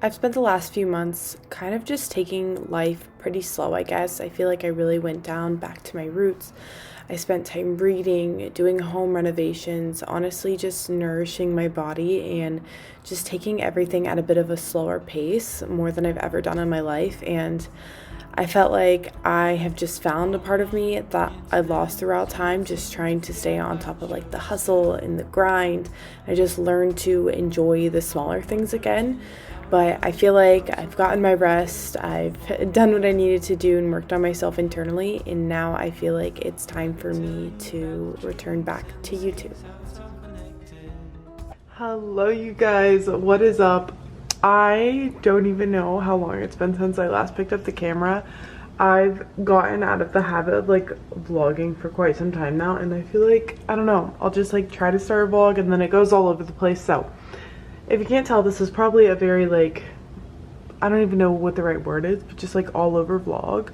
I've spent the last few months kind of just taking life pretty slow, I guess. I feel like I really went down back to my roots. I spent time reading, doing home renovations, honestly, just nourishing my body and just taking everything at a bit of a slower pace, more than I've ever done in my life. And I felt like I have just found a part of me that I lost throughout time, just trying to stay on top of like the hustle and the grind. I just learned to enjoy the smaller things again. But I feel like I've gotten my rest, I've done what I needed to do and worked on myself internally, and now I feel like it's time for me to return back to YouTube. Hello you guys, what is up? I don't even know how long it's been since I last picked up the camera. I've gotten out of the habit of like vlogging for quite some time now, and I feel like, I don't know, I'll just like try to start a vlog and then it goes all over the place. So if you can't tell, this is probably a very like, I don't even know what the right word is, but just like all over vlog.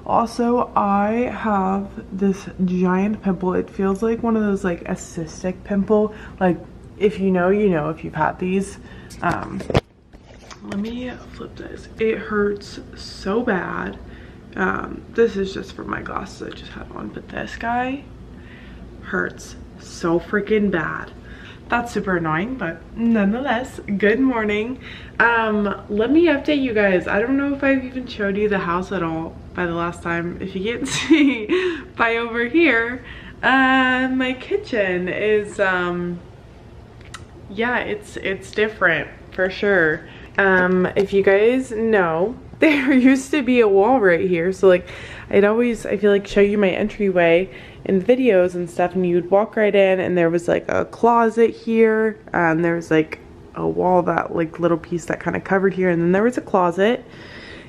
Also, I have this giant pimple. It feels like one of those like a cystic pimple. Like if you know, you know, if you've had these. Let me flip this. It hurts so bad. This is just for my glasses I just had on, but this guy hurts so freaking bad. That's super annoying, but nonetheless, good morning. Let me update you guys. I don't know if I've even showed you the house at all by the last time. If you can't see by over here, my kitchen is, yeah, it's different for sure. If you guys know, there used to be a wall right here, so like I feel like show you my entryway in videos and stuff, and you'd walk right in and there was like a closet here, there was like a wall, that like little piece that kind of covered here, and then there was a closet,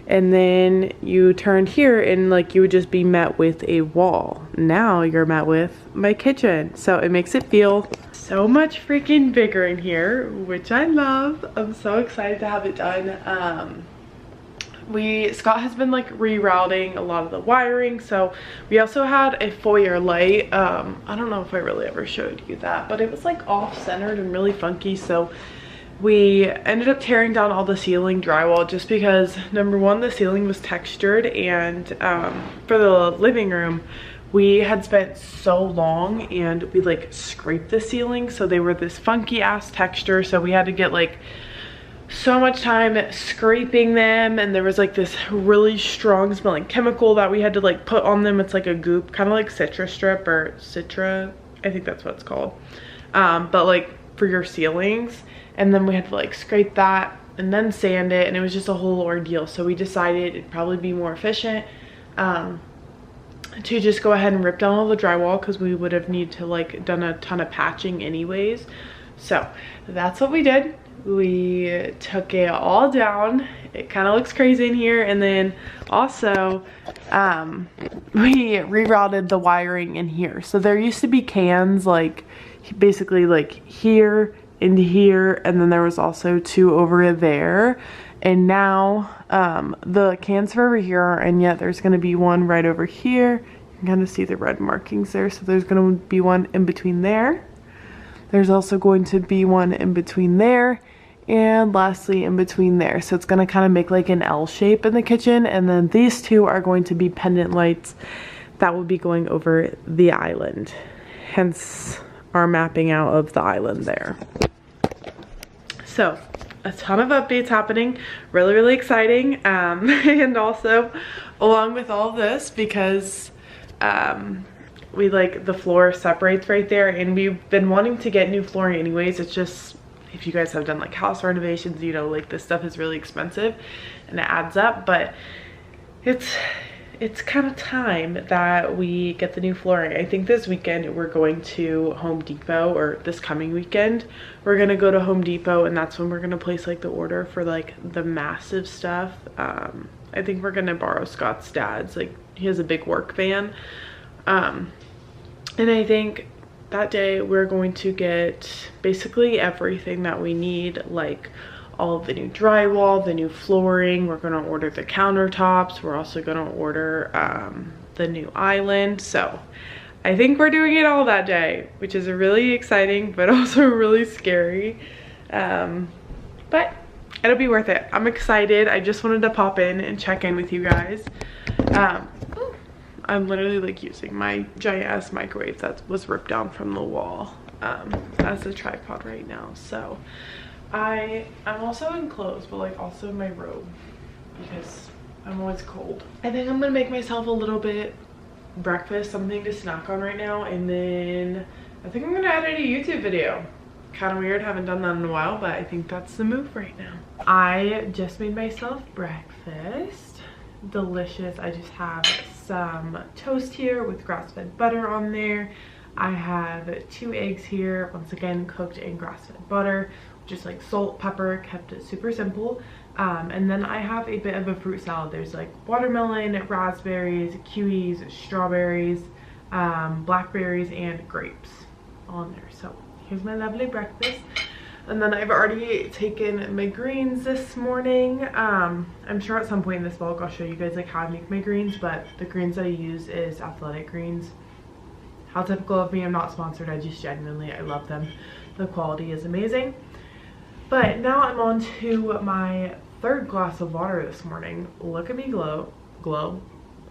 and then you turned here and like you would just be met with a wall. Now you're met with my kitchen, so it makes it feel so much freaking bigger in here, which I love. I'm so excited to have it done. Scott has been like rerouting a lot of the wiring, so we also had a foyer light. I don't know if I really ever showed you that, but it was like off-centered and really funky, so we ended up tearing down all the ceiling drywall just because, number one, the ceiling was textured, and for the living room we had spent so long and we like scraped the ceiling, so they were this funky ass texture, so we had to get like so much time scraping them, and there was like this really strong smelling chemical that we had to like put on them. It's like a goop, kind of like Citra Strip or Citra, I think that's what it's called, but like for your ceilings. And then we had to like scrape that and then sand it, and it was just a whole ordeal. So we decided it'd probably be more efficient to just go ahead and rip down all the drywall, because we would have needed to like done a ton of patching anyways. So that's what we did. We took it all down. It kind of looks crazy in here, and then also we rerouted the wiring in here. So there used to be cans like basically like here into here, and then there was also two over there, and now the cans for over here, and yet there's going to be one right over here. You can kind of see the red markings there, so there's going to be one in between there. There's also going to be one in between there, and lastly in between there. So it's going to kind of make like an L shape in the kitchen, and then these two are going to be pendant lights that will be going over the island, hence our mapping out of the island there. So a ton of updates happening, really exciting, and also along with all this, because we like the floor separates right there, and we've been wanting to get new flooring anyways. It's just, if you guys have done like house renovations, you know, like this stuff is really expensive and it adds up, but it's kind of time that we get the new flooring. I think this weekend we're going to Home Depot, or this coming weekend we're gonna go to Home Depot, and that's when we're gonna place like the order for like the massive stuff. I think we're gonna borrow Scott's dad's, like he has a big work van, and I think that day we're going to get basically everything that we need, like all of the new drywall, the new flooring. We're gonna order the countertops. We're also gonna order the new island. So I think we're doing it all that day, which is really exciting, but also really scary. But it'll be worth it. I'm excited. I just wanted to pop in and check in with you guys. I'm literally like using my giant ass microwave that was ripped down from the wall as a tripod right now. So I'm also in clothes, but like also in my robe because I'm always cold. I think I'm gonna make myself a little bit breakfast, something to snack on right now, and then I think I'm gonna edit a YouTube video. Kind of weird, haven't done that in a while, but I think that's the move right now. I just made myself breakfast. Delicious. I just have some toast here with grass-fed butter on there. I have 2 eggs here, once again cooked in grass-fed butter, just like salt, pepper, kept it super simple. And then I have a bit of a fruit salad. There's like watermelon, raspberries, kiwis, strawberries, blackberries, and grapes on there. So here's my lovely breakfast. And then I've already taken my greens this morning. I'm sure at some point in this vlog I'll show you guys like how I make my greens, but the greens that I use is Athletic Greens. How typical of me, I'm not sponsored, I just genuinely, I love them. The quality is amazing. But now I'm on to my 3rd glass of water this morning. Look at me glow.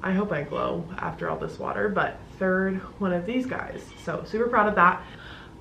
I hope I glow after all this water, but 3rd one of these guys. So super proud of that.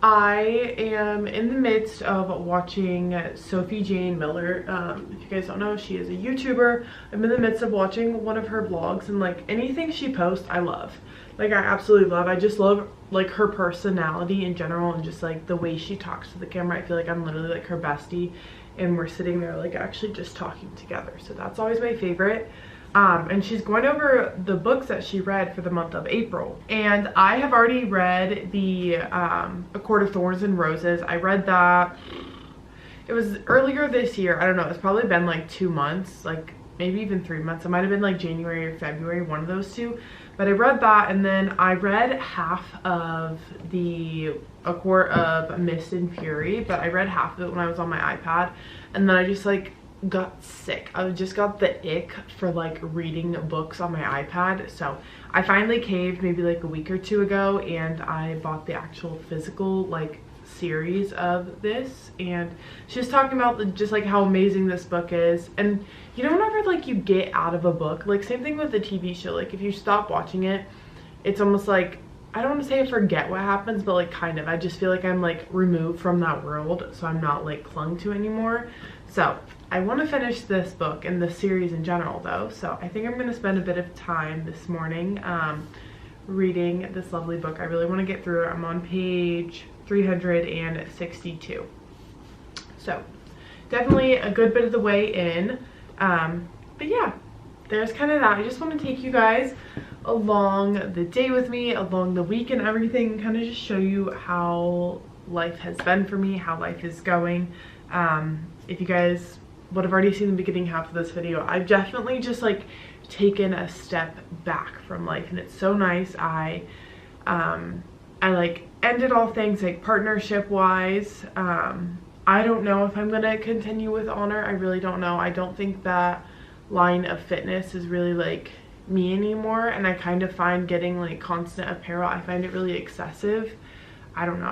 I am in the midst of watching Sophie Jane Miller. If you guys don't know, she is a YouTuber. I'm in the midst of watching one of her vlogs, and like anything she posts, I love. Like I absolutely love. I just love like her personality in general and just like the way she talks to the camera. I feel like I'm literally like her bestie and we're sitting there like actually just talking together. So that's always my favorite. And she's going over the books that she read for the month of April. And I have already read the A Court of Thorns and Roses. I read that, it was earlier this year. I don't know, it's probably been like 2 months, like maybe even 3 months. It might have been like January or February, one of those two. But I read that, and then I read half of A Court of Mist and Fury, but I read half of it when I was on my iPad, and then I just like got sick. I just got the ick for like reading books on my iPad. So I finally caved maybe like a week or 2 ago, and I bought the actual physical like series of this, and she's talking about just like how amazing this book is. And you know, whenever like you get out of a book, like same thing with the TV show, like if you stop watching it, it's almost like, I don't want to say I forget what happens, but like kind of, I just feel like I'm like removed from that world, so I'm not like clung to anymore. So I want to finish this book and the series in general though, so I think I'm going to spend a bit of time this morning reading this lovely book. I really want to get through it. I'm on page 362. So definitely a good bit of the way in. But yeah, there's kind of that. I just want to take you guys along the day with me, along the week and everything, kind of just show you how life has been for me, how life is going. If you guys would have already seen the beginning half of this video, I've definitely just like taken a step back from life, and it's so nice. I like ended all things like partnership wise. I don't know if I'm gonna continue with Honor. I really don't know. I don't think that line of fitness is really like me anymore, and I kind of find getting like constant apparel, I find it really excessive. I don't know,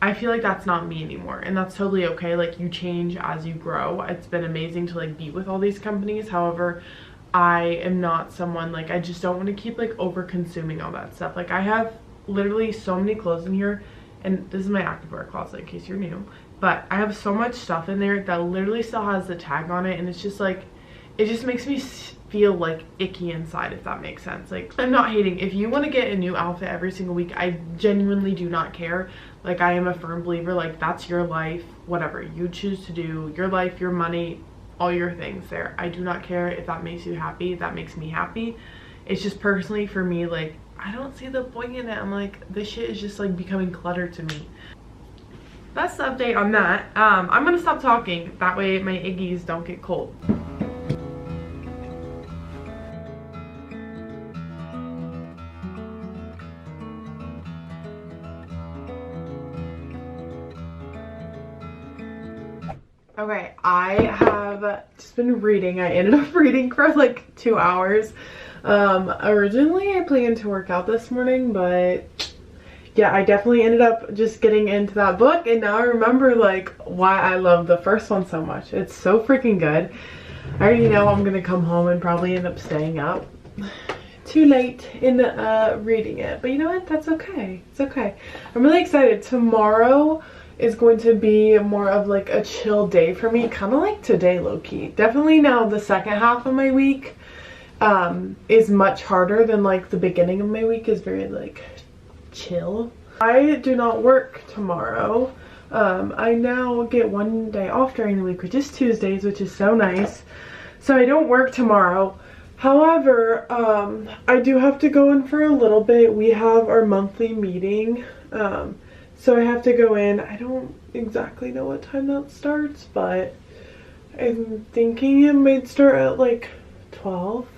I feel like that's not me anymore, and that's totally okay. Like you change as you grow. It's been amazing to like be with all these companies. However, I am not someone, like I just don't want to keep like over consuming all that stuff. Like I have literally so many clothes in here, and this is my activewear closet in case you're new, but I have so much stuff in there that literally still has the tag on it, and it's just like, it just makes me feel like icky inside, if that makes sense. Like, I'm not hating. If you want to get a new outfit every single week, I genuinely do not care. Like, I am a firm believer, like, that's your life, whatever you choose to do, your life, your money, all your things there. I do not care if that makes you happy. That makes me happy. It's just personally for me, like, I don't see the point in it. I'm like, this shit is just like becoming clutter to me. That's the update on that. I'm gonna stop talking, that way my Iggies don't get cold. Okay, I have just been reading. I ended up reading for like 2 hours. Originally I planned to work out this morning, but yeah, I definitely ended up just getting into that book, and now I remember like why I love the first one so much. It's so freaking good. I already know I'm gonna come home and probably end up staying up too late in reading it, but you know what, that's okay. It's okay. I'm really excited. Tomorrow is going to be more of like a chill day for me, kind of like today, low-key. Definitely now the second half of my week is much harder than like the beginning of my week is very like chill. I do not work tomorrow. I now get one day off during the week, which is Tuesdays, which is so nice. So I don't work tomorrow. However, I do have to go in for a little bit. We have our monthly meeting, so I have to go in. I don't exactly know what time that starts, but I'm thinking it might start at like 12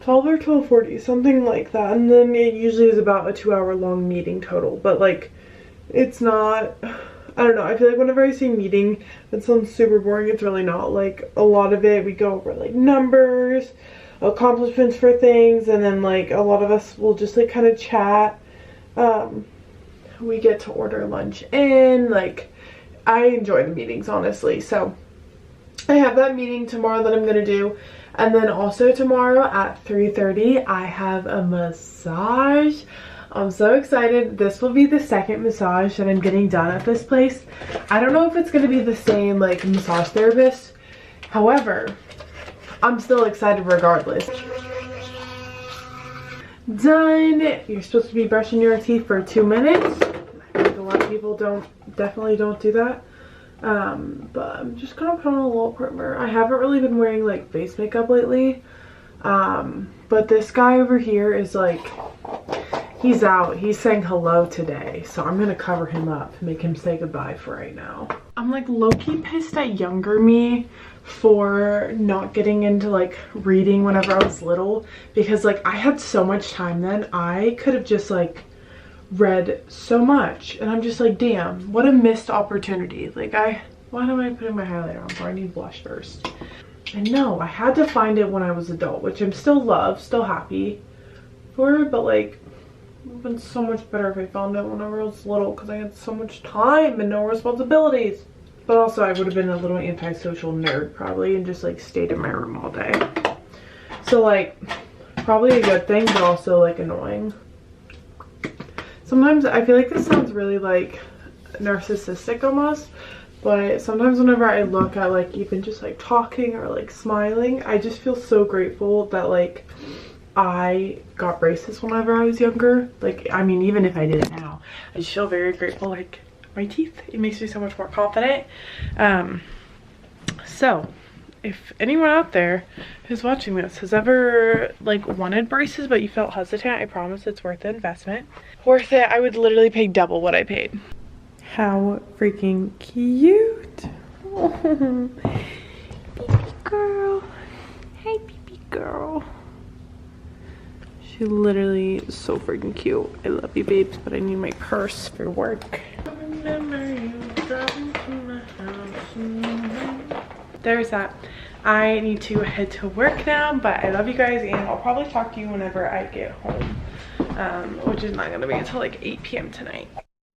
or 12:40, something like that. And then it usually is about a 2-hour long meeting total, but like it's not, I don't know, I feel like whenever I say meeting, that sounds super boring. It's really not. Like a lot of it, we go over like numbers, accomplishments for things, and then like a lot of us will just like kind of chat. We get to order lunch in. Like, I enjoy the meetings, honestly. So I have that meeting tomorrow that I'm gonna do, and then also tomorrow at 3:30 I have a massage. I'm so excited. This will be the second massage that I'm getting done at this place. I don't know if it's gonna be the same like massage therapist. However, I'm still excited regardless. Done. You're supposed to be brushing your teeth for 2 minutes. I think a lot of people definitely don't do that. But I'm just gonna put on a little primer. I haven't really been wearing like face makeup lately. But this guy over here is like, he's out. He's saying hello today. So I'm gonna cover him up, make him say goodbye for right now. I'm like low-key pissed at younger me for not getting into like reading whenever I was little, because like I had so much time then. I could have just like read so much, and I'm just like, damn, what a missed opportunity. Like why am I putting my highlighter on for? I need blush first. And no, I had to find it when I was adult, which I'm still happy for, but like it would have been so much better if I found it whenever I was little, because I had so much time and no responsibilities. But also I would have been a little antisocial nerd probably and just like stayed in my room all day. So like probably a good thing, but also like annoying. Sometimes I feel like this sounds really like narcissistic almost, but sometimes whenever I look at like even just like talking or like smiling, I just feel so grateful that like I got braces whenever I was younger. Like, I mean, even if I did it now, I just feel very grateful. Like my teeth, it makes me so much more confident. So if anyone out there who's watching this has ever like wanted braces but you felt hesitant, I promise it's worth the investment. Worth it. I would literally pay double what I paid. How freaking cute. Oh, baby girl. Hey, baby girl. She literally is so freaking cute. I love you, babes, but I need my purse for work. There's that. I need to head to work now, but I love you guys, and I'll probably talk to you whenever I get home, which is not gonna be until like 8 p.m. tonight.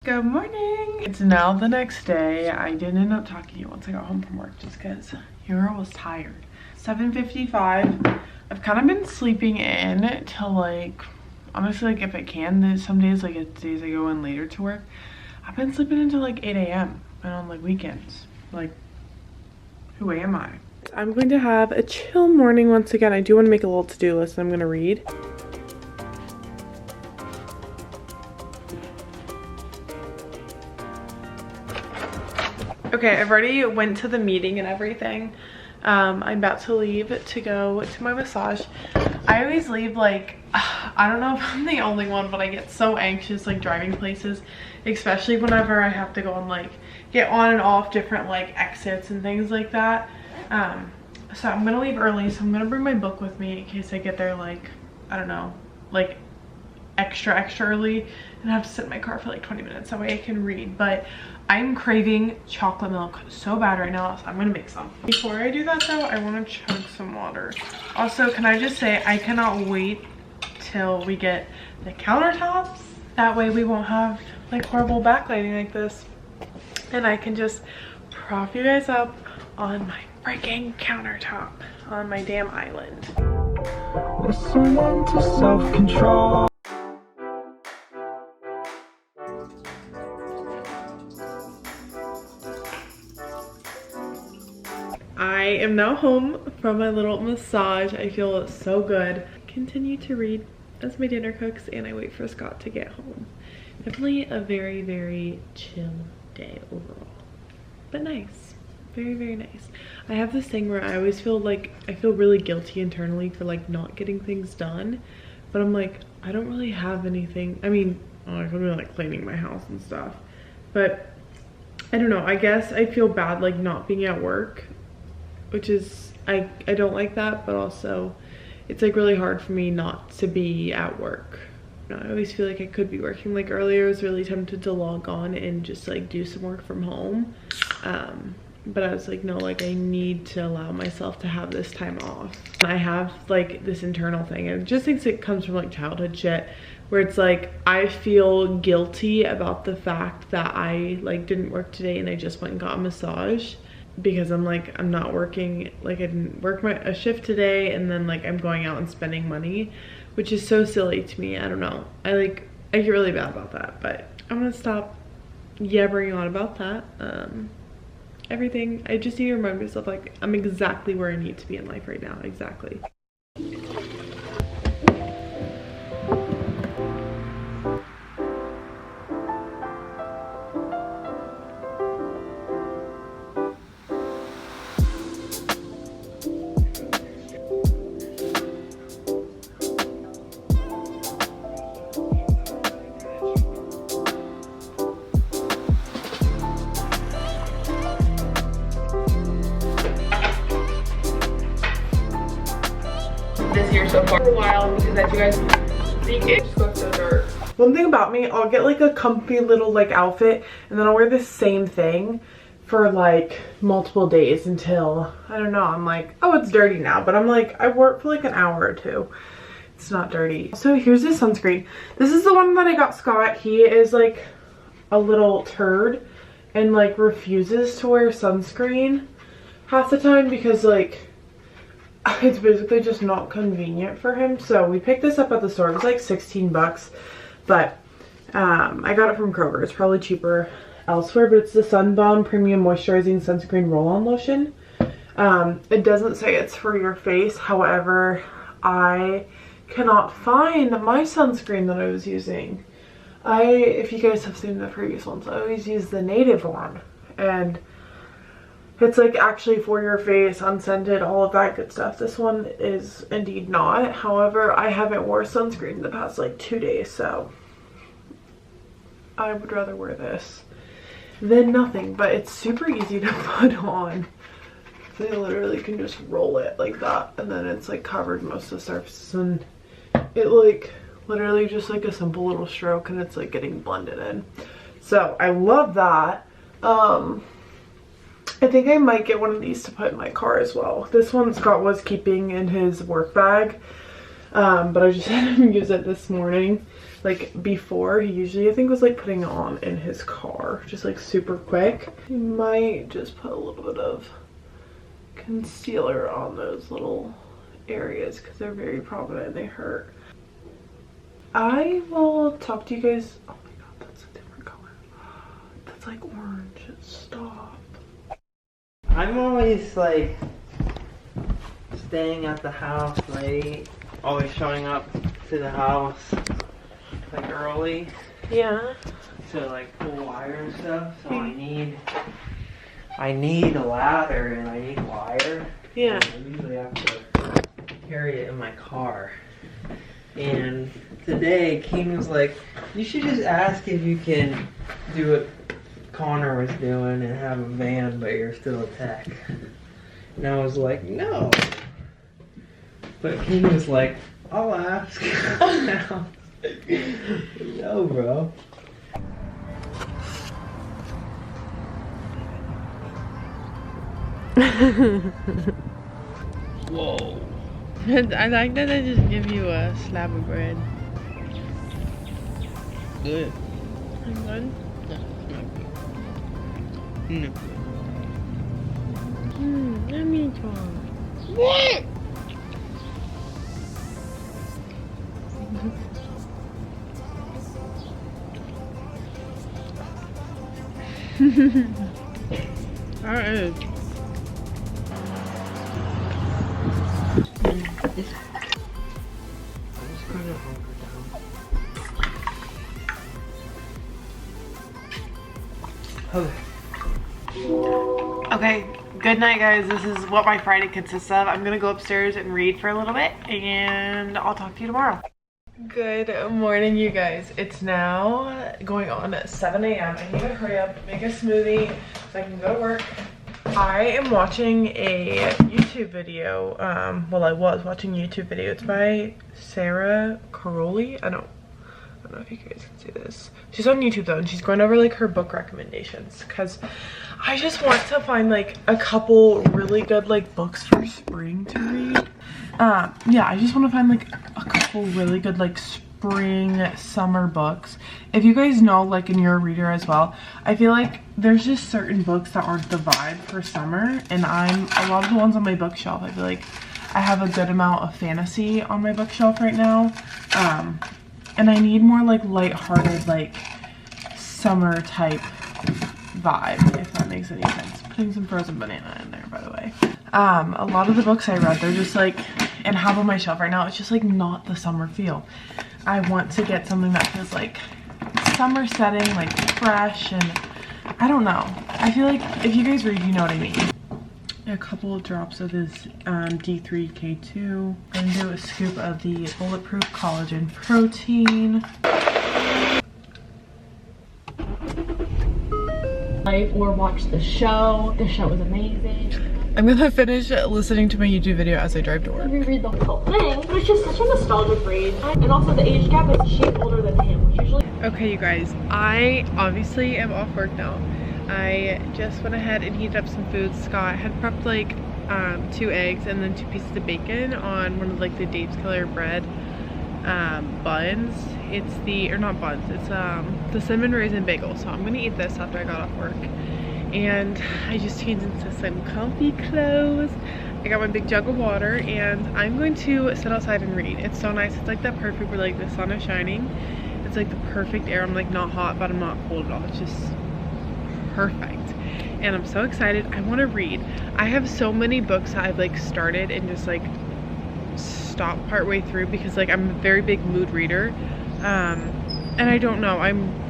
Good morning. It's now the next day. I didn't end up talking to you once I got home from work just because your girl was tired. 7:55. I've kind of been sleeping in till like, honestly, like if I can, some days, like it's days I go in later to work, I've been sleeping until like 8 a.m. and on like weekends. Like, who am I? I'm going to have a chill morning once again. I do want to make a little to-do list and I'm going to read. Okay, I've already went to the meeting and everything. I'm about to leave to go to my massage. I always leave like, I don't know if I'm the only one, but I get so anxious like driving places, especially whenever I have to go and like get on and off different like exits and things like that. So I'm gonna leave early, so I'm gonna bring my book with me in case I get there like, I don't know, like extra early and have to sit in my car for like 20 minutes, that way I can read. But I'm craving chocolate milk so bad right now, so I'm gonna make some. Before I do that though, I want to chug some water. Also, can I just say, I cannot wait till we get the countertops That way we won't have like horrible backlighting like this. And I can just prop you guys up on my freaking countertop on my damn island. Listening to self-control. I am now home from my little massage. I feel so good. Continue to read as my dinner cooks and I wait for Scott to get home. Definitely a very, very chill day overall, but nice. Very, very nice. I have this thing where I always feel like I feel really guilty internally for like not getting things done, but I'm like, I don't really have anything. I mean, I could be like cleaning my house and stuff, but I don't know. I guess I feel bad like not being at work, which is I don't like that, but also it's like really hard for me not to be at work. I always feel like I could be working. Like earlier I was really tempted to log on and just like do some work from home, but I was like, no, like I need to allow myself to have this time off. And I have like this internal thing, and just thinks it comes from like childhood shit, where it's like I feel guilty about the fact that I like didn't work today and I just went and got a massage, because I'm like, I'm not working, like I didn't work a shift today, and then like I'm going out and spending money, which is so silly to me. I don't know, I get really bad about that, but I'm gonna stop yabbering on about that. Everything, I just need to remind myself like I'm exactly where I need to be in life right now. Exactly. This year so far for a while, because as you guys see, it just goes so dark. One thing about me, I'll get like a comfy little like outfit, and then I'll wear the same thing for like multiple days until, I don't know, I'm like, oh, it's dirty now, but I'm like, I wore it for like an hour or two. It's not dirty. So here's this sunscreen. This is the one that I got Scott. He is like a little turd and like refuses to wear sunscreen half the time because like it's basically just not convenient for him. So we picked this up at the store. It was like 16 bucks, but I got it from Kroger. It's probably cheaper elsewhere, but it's the Sun Bomb Premium Moisturizing Sunscreen Roll-On Lotion. It doesn't say it's for your face. However, I cannot find my sunscreen that I was using. If you guys have seen the previous ones, I always use the native one, and it's like actually for your face, unscented, all of that good stuff. This one is indeed not. However, I haven't worn sunscreen the past like 2 days, so I would rather wear this than nothing. But it's super easy to put on. So you literally can just roll it like that, and then it's like covered most of the surfaces, and it like literally just like a simple little stroke, and it's like getting blended in. So I love that. I think I might get one of these to put in my car as well. This one Scott was keeping in his work bag, but I just had him use it this morning. Like before, he usually I think was like putting it on in his car, just like super quick. He might just put a little bit of concealer on those little areas because they're very prominent and they hurt. I will talk to you guys. Oh my god, that's a different color. That's like orange. Stop. I'm always like staying at the house late, always showing up to the house like early. Yeah. To like pull wire and stuff. So I need a ladder and I need wire. Yeah. I usually have to carry it in my car. And today King was like, you should just ask if you can do what Connor was doing and have a van, but you're still a tech. And I was like, no. But King was like, I'll ask. No, bro. Whoa. I like that they just give you a slab of bread. good. I'm good. No, not good. No. Let me talk. What? That is. I'm just gonna hunker down. Okay. Okay, good night guys. This is what my Friday consists of. I'm gonna go upstairs and read for a little bit and I'll talk to you tomorrow. Good morning you guys. It's now going on at 7 a.m. I need to hurry up, make a smoothie so I can go to work. I am watching a YouTube video. Well, I was watching a YouTube video. It's by Sarah Caroli. I don't know if you guys can see this. She's on YouTube though, and she's going over like her book recommendations because I just want to find like a couple really good like books for spring to read. Yeah, I just want to find like a couple really good like spring summer books. If you guys know, like, and you're a reader as well, I feel like there's just certain books that aren't the vibe for summer, and a lot of the ones on my bookshelf, I feel like I have a good amount of fantasy on my bookshelf right now. And I need more like lighthearted, like summer type vibe, if that makes any sense. Putting some frozen banana in there, by the way. A lot of the books I read, they're just like, and have on my shelf right now, it's just like not the summer feel. I want to get something that feels like summer setting, like fresh, and I don't know. I feel like if you guys read, you know what I mean. A couple of drops of this D3K2. I'm gonna do a scoop of the Bulletproof Collagen Protein. Or watch the show. The show is amazing. I'm gonna finish listening to my YouTube video as I drive to work. Reread the whole thing, but it's just such a nostalgic read. And also the age gap is she's older than him, which usually. Okay, you guys, I obviously am off work now. I just went ahead and heated up some food. Scott had prepped like 2 eggs and then 2 pieces of bacon on one of like the Dave's Killer bread buns. It's the, or not buns, it's the cinnamon raisin bagel. So I'm gonna eat this after I got off work. And I just changed into some comfy clothes. I got my big jug of water and I'm going to sit outside and read. It's so nice. It's like that perfect where like the sun is shining. It's like the perfect air. I'm like not hot, but I'm not cold at all. It's just perfect. And I'm so excited. I want to read. I have so many books that I've like started and just like stopped partway through because like I'm a very big mood reader. And I don't know. I'm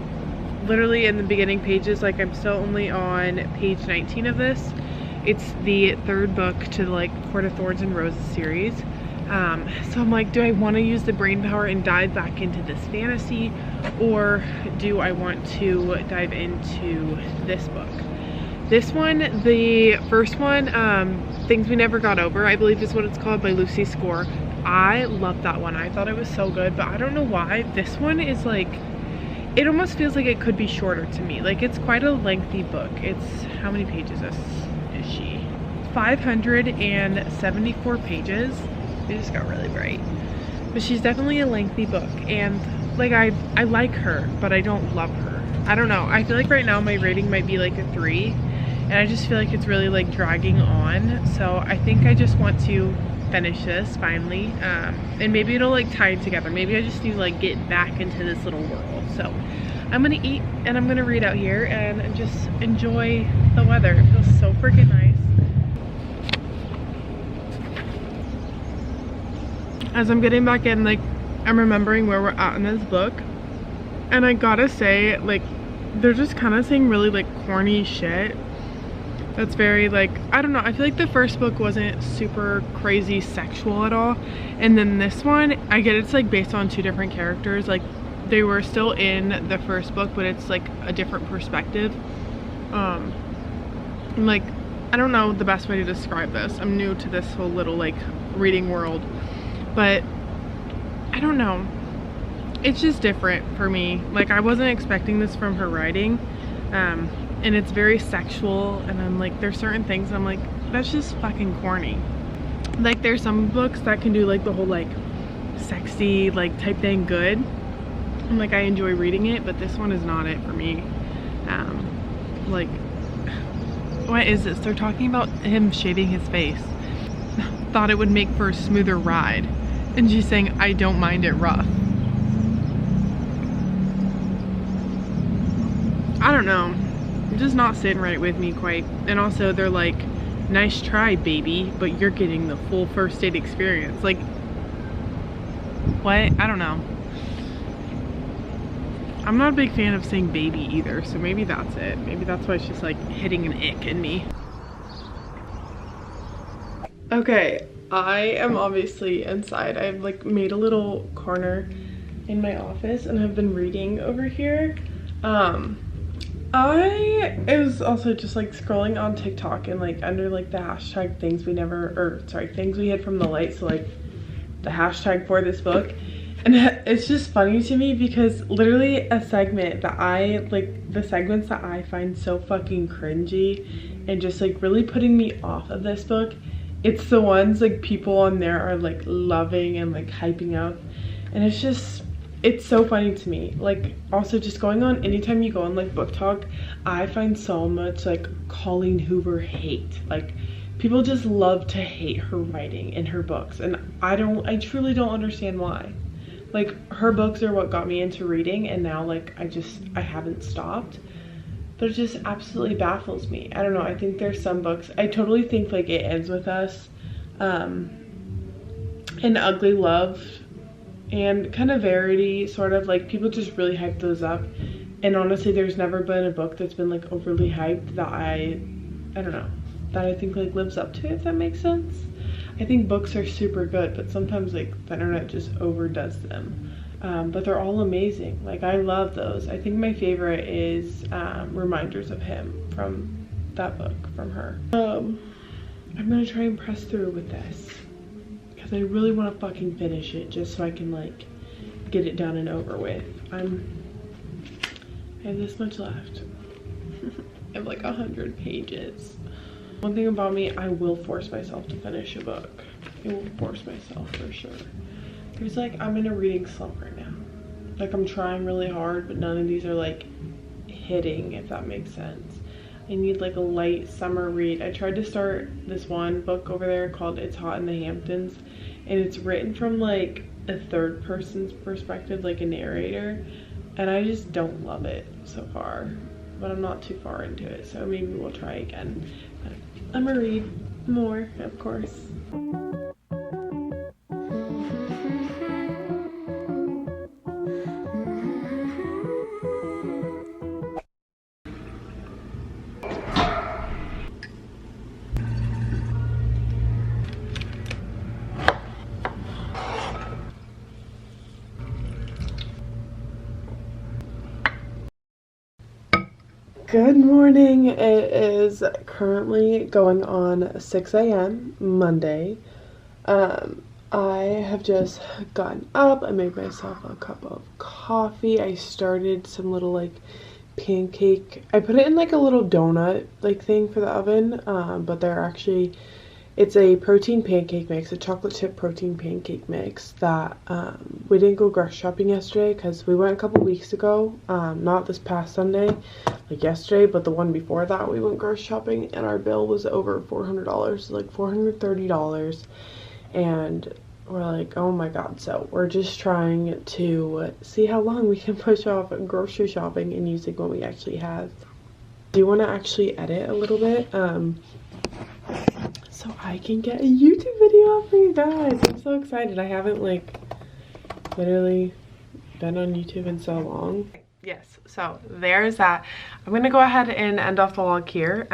literally in the beginning pages. Like I'm still only on page 19 of this. It's the 3rd book to the like Court of Thorns and Roses series. So I'm like, do I want to use the brain power and dive back into this fantasy, or do I want to dive into this book? This one, the first one, Things We Never Got Over, I believe is what it's called, by Lucy Score. I love that one. I thought it was so good, but I don't know why. This one is like, it almost feels like it could be shorter to me. Like it's quite a lengthy book. It's, how many pages is she? 574 pages. It just got really bright. But she's definitely a lengthy book, and like I like her, but I don't love her. I don't know. I feel like right now my rating might be like a 3, and I just feel like it's really like dragging on. So I think I just want to finish this finally, and maybe it'll like tie it together. Maybe I just need to like get back into this little world. So I'm gonna eat and I'm gonna read out here and just enjoy the weather. It feels so freaking nice. As I'm getting back in, like I'm remembering where we're at in this book, and I gotta say, like, they're just kind of saying really like corny shit that's very like, I don't know, I feel like the first book wasn't super crazy sexual at all, and then this one, I get it's like based on 2 different characters. Like they were still in the first book, but it's like a different perspective. Like, I don't know the best way to describe this. I'm new to this whole little like reading world, but I don't know, it's just different for me. Like I wasn't expecting this from her writing, and it's very sexual, and I'm like, there's certain things I'm like, that's just fucking corny. Like there's some books that can do like the whole like sexy like type thing good, And like I enjoy reading it, but this one is not it for me. Like, what is this? They're talking about him shaving his face. Thought it would make for a smoother ride. And she's saying, I don't mind it rough. I don't know. It's just not sitting right with me quite. And also they're like, nice try, baby, but you're getting the full first date experience. Like, what? I don't know. I'm not a big fan of saying baby either, so maybe that's it. Maybe that's why it's just like hitting an ick in me. Okay, I am obviously inside. I've like made a little corner in my office and have been reading over here. I was also just like scrolling on TikTok and like under like the hashtag things we never, or sorry, things we hid from the light, so like the hashtag for this book. And it's just funny to me because literally a segment that I like, the segments that I find so fucking cringy and just like really putting me off of this book, it's the ones like people on there are like loving and like hyping up, and it's just, it's so funny to me. Like also just going on, anytime you go on like Book Talk, I find so much like Colleen Hoover hate. Like people just love to hate her writing in her books, and I truly don't understand why. Like her books are what got me into reading, and now like I haven't stopped. But it just absolutely baffles me. I don't know, I think there's some books, I totally think like It Ends With Us, and Ugly Love, and kind of Verity, sort of like people just really hype those up. And honestly, there's never been a book that's been like overly hyped that I don't know, that I think like lives up to, if that makes sense. I think books are super good, but sometimes like the internet just overdoes them. But they're all amazing. Like I love those. I think my favorite is Reminders of Him, from that book from her. I'm gonna try and press through with this because I really want to fucking finish it just so I can like get it done and over with. I have this much left. I have like 100 pages. One thing about me, I will force myself to finish a book. I will force myself for sure. There's like, I'm in a reading slump right now. Like I'm trying really hard, but none of these are like hitting, if that makes sense. I need like a light summer read. I tried to start this one book over there called It's Hot in the Hamptons, and it's written from like a third person's perspective, like a narrator, and I just don't love it so far. But I'm not too far into it, so maybe we'll try again. But I'm gonna read more, of course. Good morning. It is currently going on 6 a.m. Monday. I have just gotten up. I made myself a cup of coffee. I started some little like pancake. I put it in like a little donut like thing for the oven, but they're actually, it's a protein pancake mix, a chocolate chip protein pancake mix that we didn't go grocery shopping yesterday because we went a couple weeks ago, not this past Sunday, like yesterday, but the one before that we went grocery shopping, and our bill was over $400, like $430, and we're like, oh my god. So we're just trying to see how long we can push off grocery shopping and using what we actually have. Do you want to actually edit a little bit so I can get a YouTube video out for you guys? I'm so excited. I haven't like literally been on YouTube in so long. Yes, so there's that. I'm gonna go ahead and end off the vlog here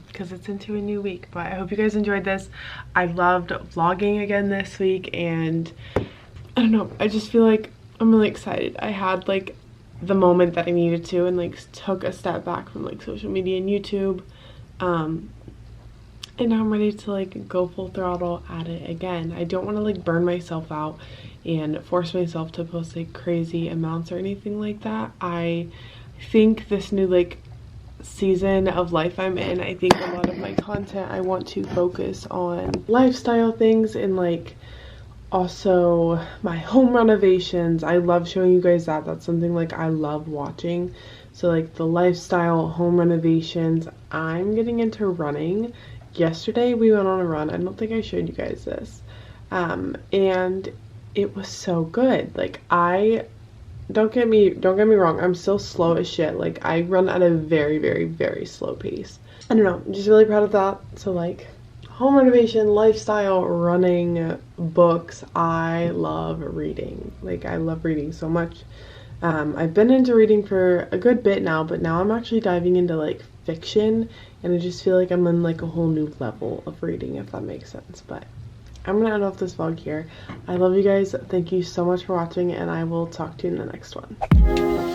because it's into a new week, but I hope you guys enjoyed this. I loved vlogging again this week, and I don't know, I just feel like I'm really excited. I had like the moment that I needed to, and like took a step back from like social media and YouTube, and now I'm ready to like go full throttle at it again. I don't want to like burn myself out and force myself to post like crazy amounts or anything like that. I think this new like season of life I'm in, I think a lot of my content I want to focus on lifestyle things and like Also, my home renovations. I love showing you guys that. That's something like I love watching. So like the lifestyle, home renovations. I'm getting into running. Yesterday we went on a run. I don't think I showed you guys this. And it was so good. Like don't get me wrong, I'm still slow as shit. Like I run at a very, very, very slow pace. I don't know, I'm just really proud of that. So like home renovation, lifestyle, running, books. I love reading. Like I love reading so much. I've been into reading for a good bit now, but now I'm actually diving into like fiction, and I just feel like I'm in like a whole new level of reading, if that makes sense. But I'm gonna end off this vlog here. I love you guys. Thank you so much for watching, and I will talk to you in the next one.